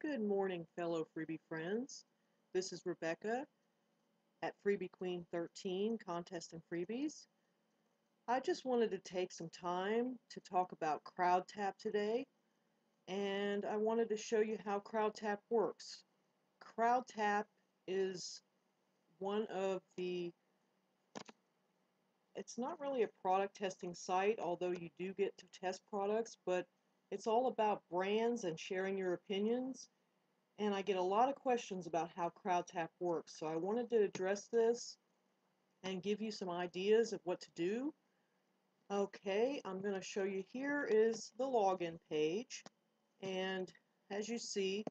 Good morning, fellow freebie friends. This is Rebecca at Freebie Queen 13 Contest and Freebies. I just wanted to take some time to talk about Crowdtap today, and I wanted to show you how Crowdtap works. Crowdtap is one of it's not really a product testing site, although you do get to test products, but it's all about brands and sharing your opinions. And I get a lot of questions about how Crowdtap works, so I wanted to address this and give you some ideas of what to do. Okay, I'm going to show you. Here is the login page, and as you see,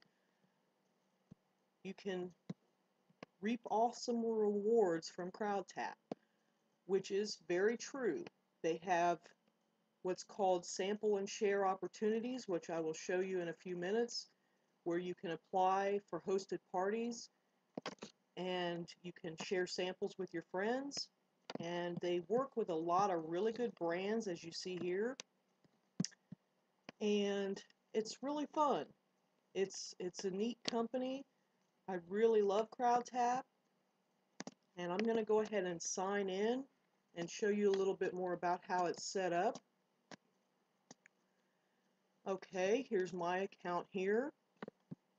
you can reap awesome rewards from Crowdtap, which is very true. They have what's called sample and share opportunities, which I will show you in a few minutes, where you can apply for hosted parties and you can share samples with your friends. And they work with a lot of really good brands, as you see here, and it's really fun. It's a neat company. I really love Crowdtap, and I'm going to go ahead and sign in and show you a little bit more about how it's set up. Okay, here's my account here,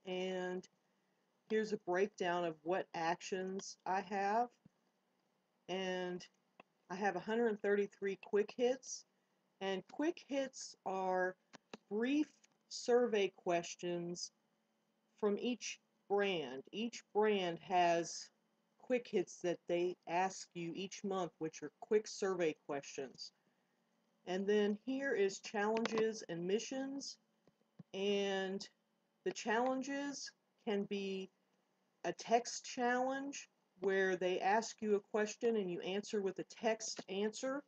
and here's a breakdown of what actions I have. And I have 133 quick hits, and quick hits are brief survey questions from each brand. Each brand has quick hits that they ask you each month, which are quick survey questions. And then here is challenges and missions, and the challenges can be a text challenge where they ask you a question and you answer with a text answer.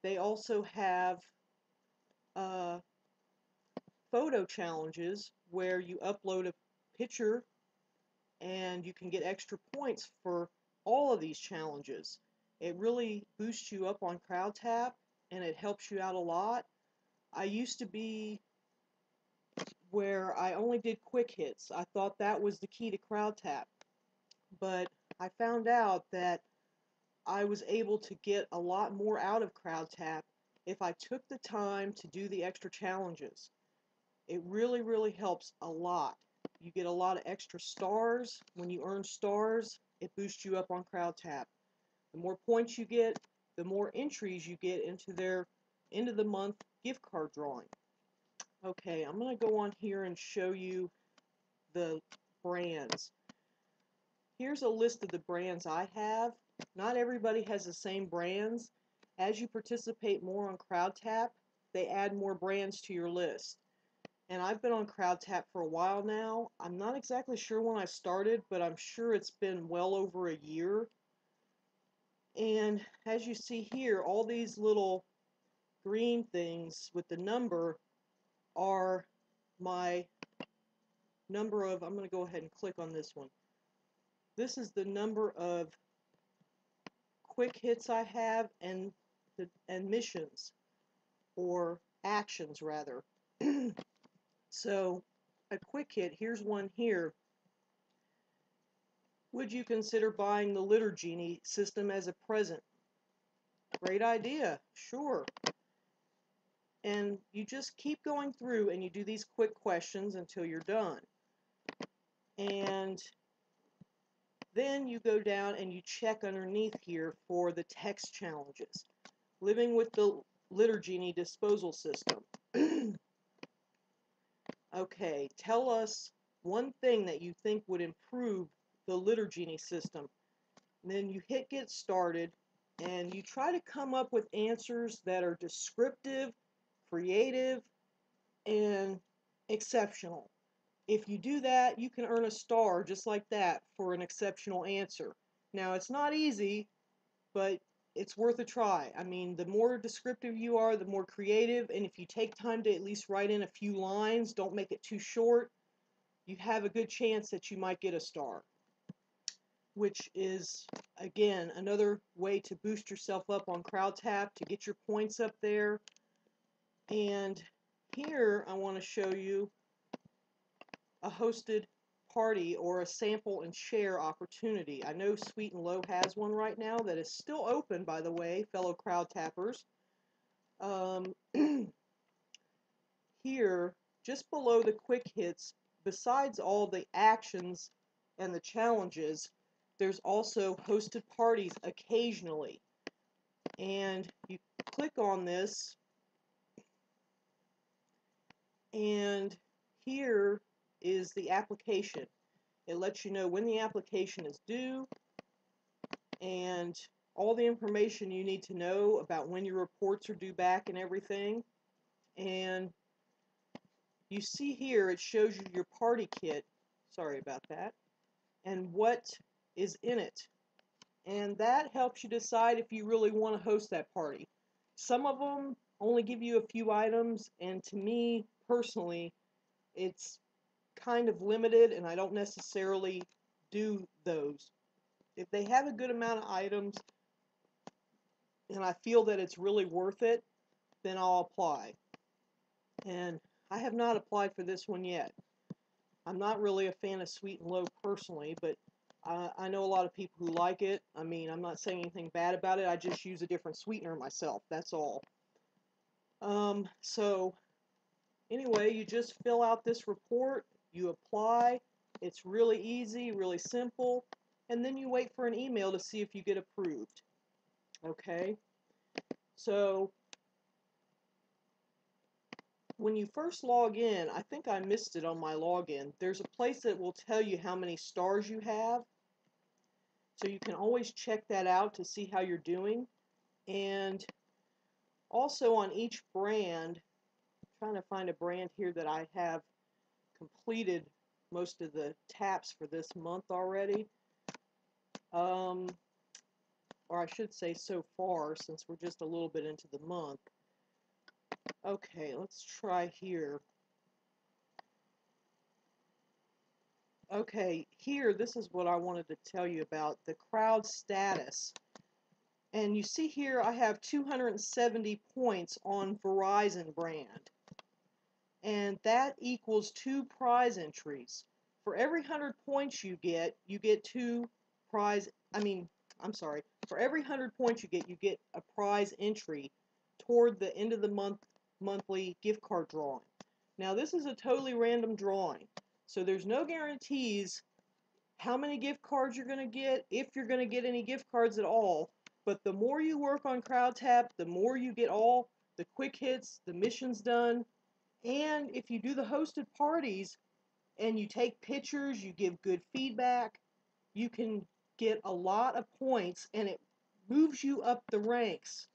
They also have photo challenges where you upload a picture and you can get extra points for all of these challenges. It really boosts you up on Crowdtap and it helps you out a lot. I used to be where I only did quick hits. I thought that was the key to Crowdtap, but I found out that I was able to get a lot more out of Crowdtap if I took the time to do the extra challenges. It really, really helps a lot. You get a lot of extra stars. When you earn stars, it boosts you up on Crowdtap. The more points you get, the more entries you get into their end of the month gift card drawing. Okay, I'm going to go on here and show you the brands. Here's a list of the brands I have. Not everybody has the same brands. As you participate more on Crowdtap, they add more brands to your list. And I've been on Crowdtap for a while now. I'm not exactly sure when I started, but I'm sure it's been well over a year. And as you see here, all these little green things with the number are my number of, I'm going to go ahead and click on this one. This is the number of quick hits I have and missions, or actions rather. So a quick hit, here's one here. Would you consider buying the Litter Genie system as a present? Great idea, sure. And you just keep going through and you do these quick questions until you're done. And then you go down and you check underneath here for the text challenges. Living with the Litter Genie disposal system. Okay, tell us one thing that you think would improve the Litter Genie system. And then you hit get started and you try to come up with answers that are descriptive, creative, and exceptional. If you do that, you can earn a star just like that for an exceptional answer. Now, it's not easy, but it's worth a try. I mean, the more descriptive you are, the more creative, and if you take time to at least write in a few lines, don't make it too short, you have a good chance that you might get a star, which is, again, another way to boost yourself up on Crowdtap to get your points up there. And here I want to show you a hosted party or a sample and share opportunity. I know Sweet and Low has one right now that is still open, by the way, fellow Crowdtappers. Um, Here, just below the quick hits, besides all the actions and the challenges, there's also hosted parties occasionally. And you click on this, and here is the application. It lets you know when the application is due and all the information you need to know about when your reports are due back and everything. And you see here, it shows you your party kit. Sorry about that. And what is in it. And that helps you decide if you really want to host that party. Some of them only give you a few items, and to me, personally, it's kind of limited, and I don't necessarily do those. If they have a good amount of items, and I feel that it's really worth it, then I'll apply. And I have not applied for this one yet. I'm not really a fan of Sweet and Low personally, but I know a lot of people who like it. I mean, I'm not saying anything bad about it. I just use a different sweetener myself. That's all. So anyway, you just fill out this report, you apply. It's really easy, really simple, and then you wait for an email to see if you get approved. Okay? So when you first log in, I think I missed it on my login. There's a place that will tell you how many stars you have. So you can always check that out to see how you're doing. And also on each brand, I'm trying to find a brand here that I have completed most of the taps for this month already. Or I should say so far, since we're just a little bit into the month. Okay, let's try here. Okay, here, this is what I wanted to tell you about, the crowd status. And you see here I have 270 points on Verizon brand. And that equals 2 prize entries. For every 100 points you get 2 prize, for every 100 points you get a prize entry toward the end of the monthly gift card drawing. Now this is a totally random drawing, so there's no guarantees how many gift cards you're going to get, if you're going to get any gift cards at all. But the more you work on Crowdtap, the more you get all the quick hits, the missions done. And if you do the hosted parties and you take pictures, you give good feedback, you can get a lot of points, and it moves you up the ranks.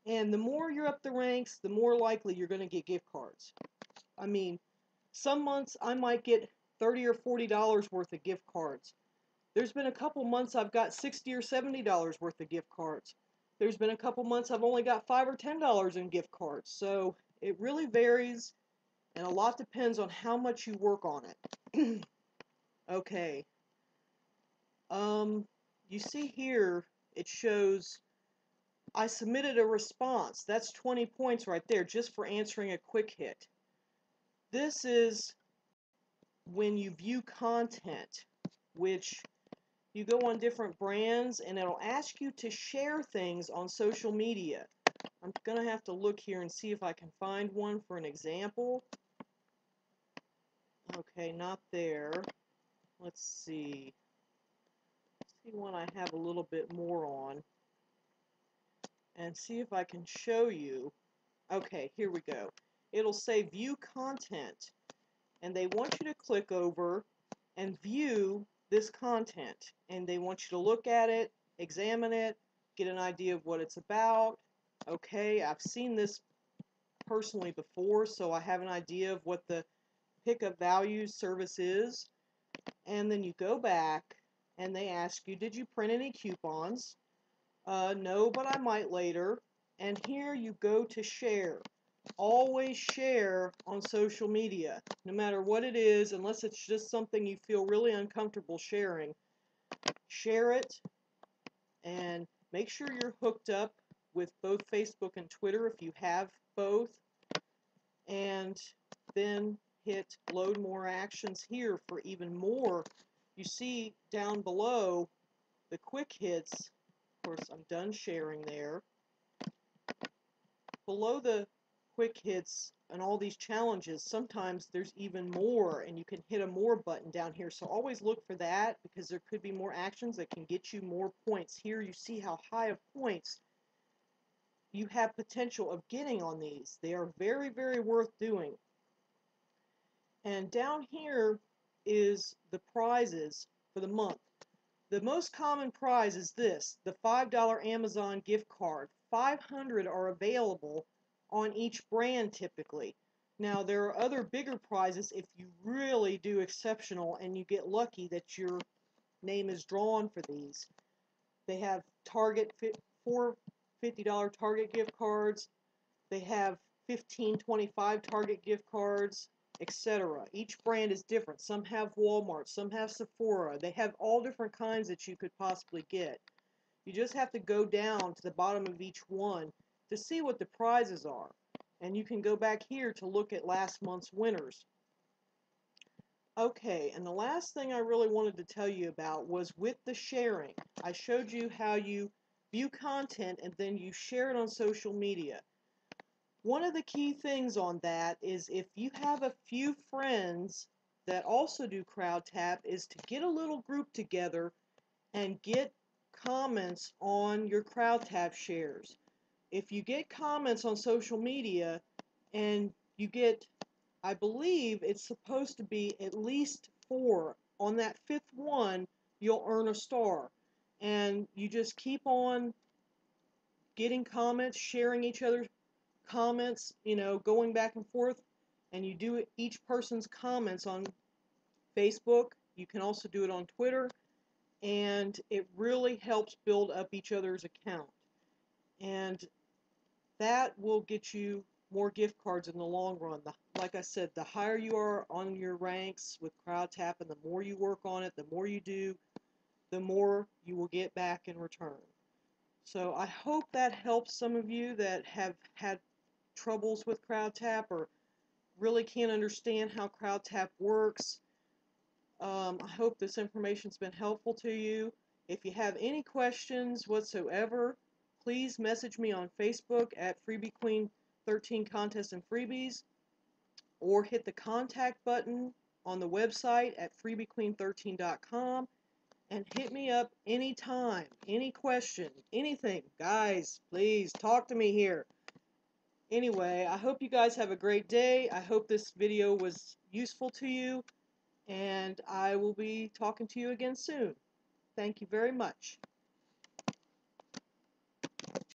And the more you're up the ranks, the more likely you're going to get gift cards. I mean, some months I might get $30 or $40 worth of gift cards. There's been a couple months I've got $60 or $70 worth of gift cards. There's been a couple months I've only got $5 or $10 in gift cards. So it really varies, and a lot depends on how much you work on it. Okay. You see here, it shows I submitted a response. That's 20 points right there just for answering a quick hit. This is when you view content, which you go on different brands and it'll ask you to share things on social media. I'm going to have to look here and see if I can find one for an example. Okay, not there. Let's see. See one I have a little bit more on. And see if I can show you. Okay, here we go. It'll say view content. And they want you to click over and view this content. And they want you to look at it, examine it, get an idea of what it's about. Okay, I've seen this personally before, so I have an idea of what the pickup value service is. And then you go back and they ask you, did you print any coupons? No, but I might later. And here you go to share. Always share on social media, no matter what it is, unless it's just something you feel really uncomfortable sharing. Share it, and make sure you're hooked up with both Facebook and Twitter if you have both. And then hit load more actions here for even more. You see down below the quick hits. Of course, I'm done sharing there. Below the quick hits and all these challenges, sometimes there's even more, and you can hit a more button down here. So always look for that, because there could be more actions that can get you more points. Here you see how high of points you have potential of getting on these. They are very, very worth doing. And down here is the prizes for the month. The most common prize is this, the $5 Amazon gift card. 500 are available on each brand typically. Now there are other bigger prizes if you really do exceptional and you get lucky that your name is drawn for these. They have four $50 Target gift cards. They have 15, 25 Target gift cards, etc. Each brand is different. Some have Walmart, some have Sephora. They have all different kinds that you could possibly get. You just have to go down to the bottom of each one to see what the prizes are. And you can go back here to look at last month's winners. Okay, and the last thing I really wanted to tell you about was with the sharing. I showed you how you view content and then you share it on social media. One of the key things on that is if you have a few friends that also do Crowdtap, is to get a little group together and get comments on your Crowdtap shares. If you get comments on social media and you get, I believe it's supposed to be at least 4, on that 5th one you'll earn a star. And you just keep on getting comments, sharing each other's comments, going back and forth, and you do each person's comments on Facebook. You can also do it on Twitter, and it really helps build up each other's account. And that will get you more gift cards in the long run. Like I said, the higher you are on your ranks with Crowdtap and the more you work on it, the more you do, the more you will get back in return. So I hope that helps some of you that have had troubles with Crowdtap or really can't understand how Crowdtap works. I hope this information's been helpful to you. If you have any questions whatsoever, please message me on Facebook at Freebie Queen 13 Contests and Freebies, or hit the contact button on the website at freebiequeen13.com and hit me up anytime, any question, anything. Guys, please talk to me here. Anyway, I hope you guys have a great day. I hope this video was useful to you, and I will be talking to you again soon. Thank you very much.